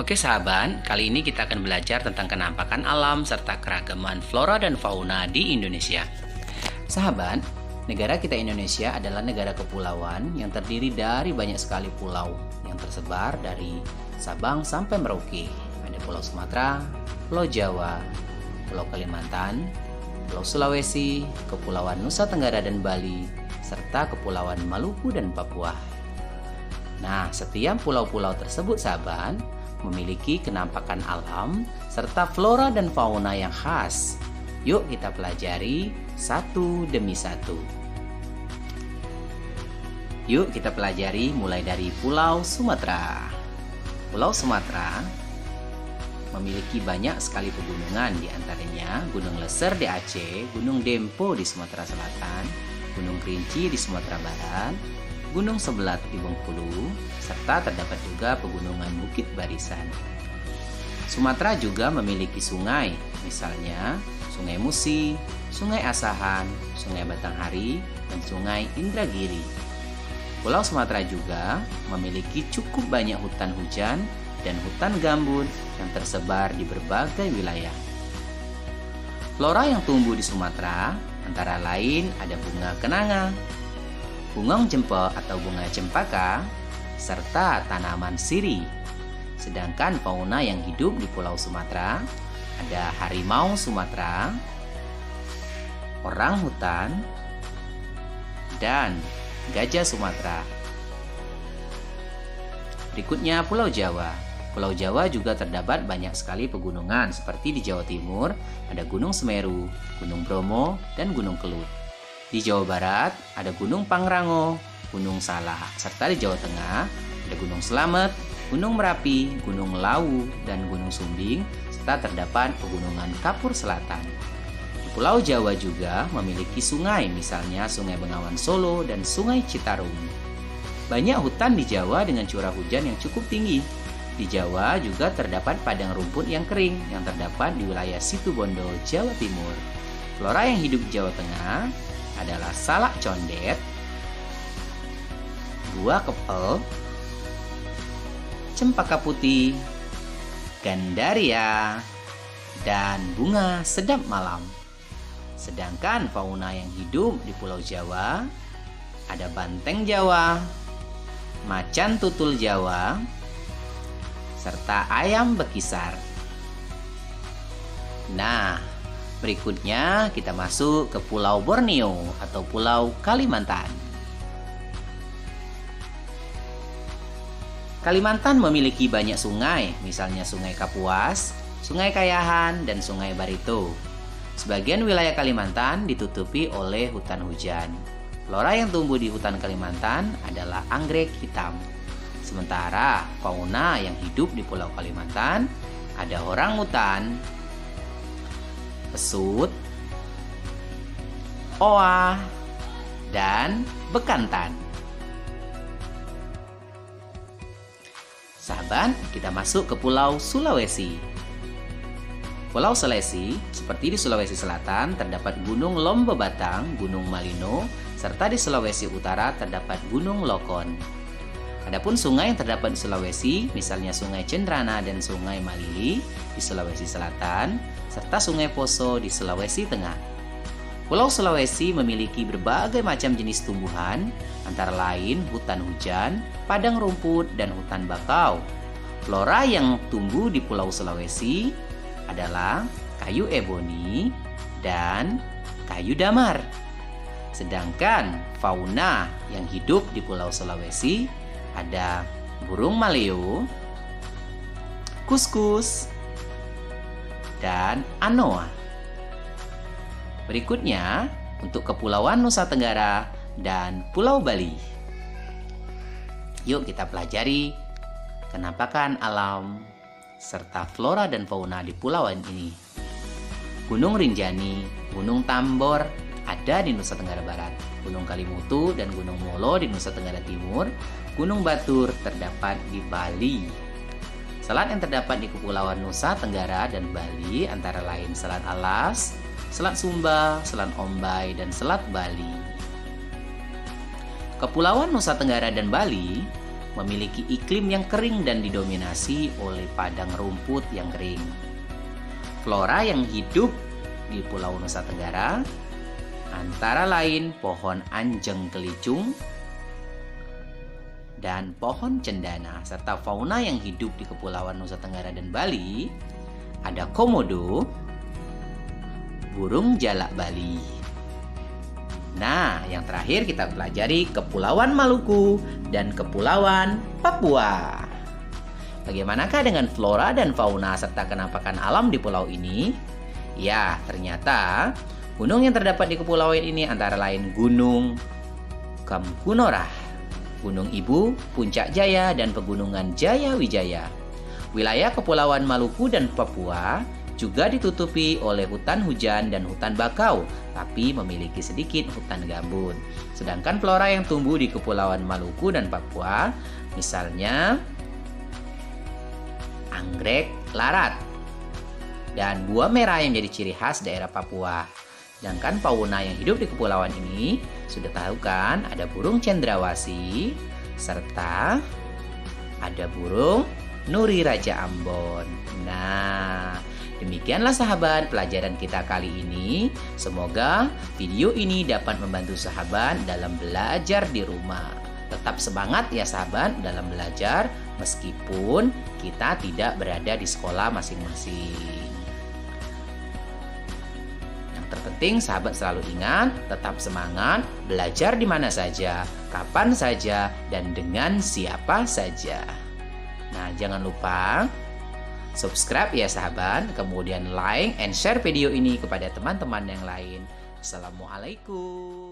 Oke sahabat, kali ini kita akan belajar tentang kenampakan alam serta keragaman flora dan fauna di Indonesia. Sahabat, negara kita Indonesia adalah negara kepulauan yang terdiri dari banyak sekali pulau yang tersebar dari Sabang sampai Merauke. Ada Pulau Sumatera, Pulau Jawa, Pulau Kalimantan, Pulau Sulawesi, Kepulauan Nusa Tenggara dan Bali, serta Kepulauan Maluku dan Papua. Nah, setiap pulau-pulau tersebut sahabat memiliki kenampakan alam serta flora dan fauna yang khas. Yuk kita pelajari satu demi satu. Yuk kita pelajari mulai dari Pulau Sumatera. Pulau Sumatera memiliki banyak sekali pegunungan, di antaranya Gunung Leser di Aceh, Gunung Dempo di Sumatera Selatan, Gunung Kerinci di Sumatera Barat, Gunung Sebelat di Bengkulu, serta terdapat juga pegunungan Bukit Barisan. Sumatera juga memiliki sungai, misalnya Sungai Musi, Sungai Asahan, Sungai Batanghari, dan Sungai Indragiri. Pulau Sumatera juga memiliki cukup banyak hutan hujan dan hutan gambut yang tersebar di berbagai wilayah. Flora yang tumbuh di Sumatera antara lain ada bunga kenanga, bunga jempol atau bunga cempaka, serta tanaman sirih. Sedangkan fauna yang hidup di Pulau Sumatera ada harimau Sumatera, orang hutan, dan gajah Sumatera. Berikutnya Pulau Jawa. Pulau Jawa juga terdapat banyak sekali pegunungan, seperti di Jawa Timur ada Gunung Semeru, Gunung Bromo, dan Gunung Kelut. Di Jawa Barat ada Gunung Pangrango, Gunung Salak, serta di Jawa Tengah ada Gunung Slamet, Gunung Merapi, Gunung Lawu, dan Gunung Sumbing, serta terdapat pegunungan Kapur Selatan. Di Pulau Jawa juga memiliki sungai, misalnya Sungai Bengawan Solo dan Sungai Citarum. Banyak hutan di Jawa dengan curah hujan yang cukup tinggi. Di Jawa juga terdapat padang rumput yang kering yang terdapat di wilayah Situbondo, Jawa Timur. Flora yang hidup di Jawa Tengah adalah salak condet, buah kepel, cempaka putih, gandaria, dan bunga sedap malam. Sedangkan fauna yang hidup di Pulau Jawa ada banteng Jawa, macan tutul Jawa, serta ayam bekisar. Nah, berikutnya kita masuk ke Pulau Borneo atau Pulau Kalimantan. Kalimantan memiliki banyak sungai, misalnya Sungai Kapuas, Sungai Kayahan, dan Sungai Barito. Sebagian wilayah Kalimantan ditutupi oleh hutan hujan. Flora yang tumbuh di hutan Kalimantan adalah anggrek hitam. Sementara fauna yang hidup di Pulau Kalimantan ada orangutan, pesut, oa, dan bekantan. Sahabat, kita masuk ke Pulau Sulawesi. Pulau Sulawesi, seperti di Sulawesi Selatan, terdapat Gunung Lomba Batang, Gunung Malino, serta di Sulawesi Utara terdapat Gunung Lokon. Adapun sungai yang terdapat di Sulawesi, misalnya Sungai Cendrana dan Sungai Malili di Sulawesi Selatan, serta Sungai Poso di Sulawesi Tengah. Pulau Sulawesi memiliki berbagai macam jenis tumbuhan, antara lain hutan hujan, padang rumput, dan hutan bakau. Flora yang tumbuh di Pulau Sulawesi adalah kayu eboni dan kayu damar. Sedangkan fauna yang hidup di Pulau Sulawesi ada burung maleo, kuskus, dan anoa. Berikutnya untuk Kepulauan Nusa Tenggara dan Pulau Bali. Yuk kita pelajari kenampakan alam serta flora dan fauna di pulauan ini. Gunung Rinjani, Gunung Tambor ada di Nusa Tenggara Barat, Gunung Kalimutu dan Gunung Molo di Nusa Tenggara Timur, Gunung Batur terdapat di Bali. Selat yang terdapat di Kepulauan Nusa Tenggara dan Bali antara lain Selat Alas, Selat Sumba, Selat Ombai, dan Selat Bali. Kepulauan Nusa Tenggara dan Bali memiliki iklim yang kering dan didominasi oleh padang rumput yang kering. Flora yang hidup di Pulau Nusa Tenggara antara lain pohon anjeng kelicung dan pohon cendana, serta fauna yang hidup di Kepulauan Nusa Tenggara dan Bali ada komodo, burung jalak Bali. Nah, yang terakhir kita pelajari Kepulauan Maluku dan Kepulauan Papua. Bagaimanakah dengan flora dan fauna serta kenampakan alam di pulau ini? Ya, ternyata gunung yang terdapat di kepulauan ini antara lain Gunung Kamkunorah, Gunung Ibu, Puncak Jaya, dan Pegunungan Jaya Wijaya. Wilayah Kepulauan Maluku dan Papua juga ditutupi oleh hutan hujan dan hutan bakau, tapi memiliki sedikit hutan gambut. Sedangkan flora yang tumbuh di Kepulauan Maluku dan Papua, misalnya anggrek larat dan buah merah yang menjadi ciri khas daerah Papua. Sedangkan fauna yang hidup di kepulauan ini, sudah tahu kan, ada burung cendrawasih, serta ada burung nuri Raja Ambon. Nah, demikianlah sahabat pelajaran kita kali ini. Semoga video ini dapat membantu sahabat dalam belajar di rumah. Tetap semangat ya sahabat dalam belajar, meskipun kita tidak berada di sekolah masing-masing. Terpenting sahabat selalu ingat, tetap semangat, belajar di mana saja, kapan saja, dan dengan siapa saja. Nah, jangan lupa subscribe ya sahabat, kemudian like and share video ini kepada teman-teman yang lain. Assalamualaikum.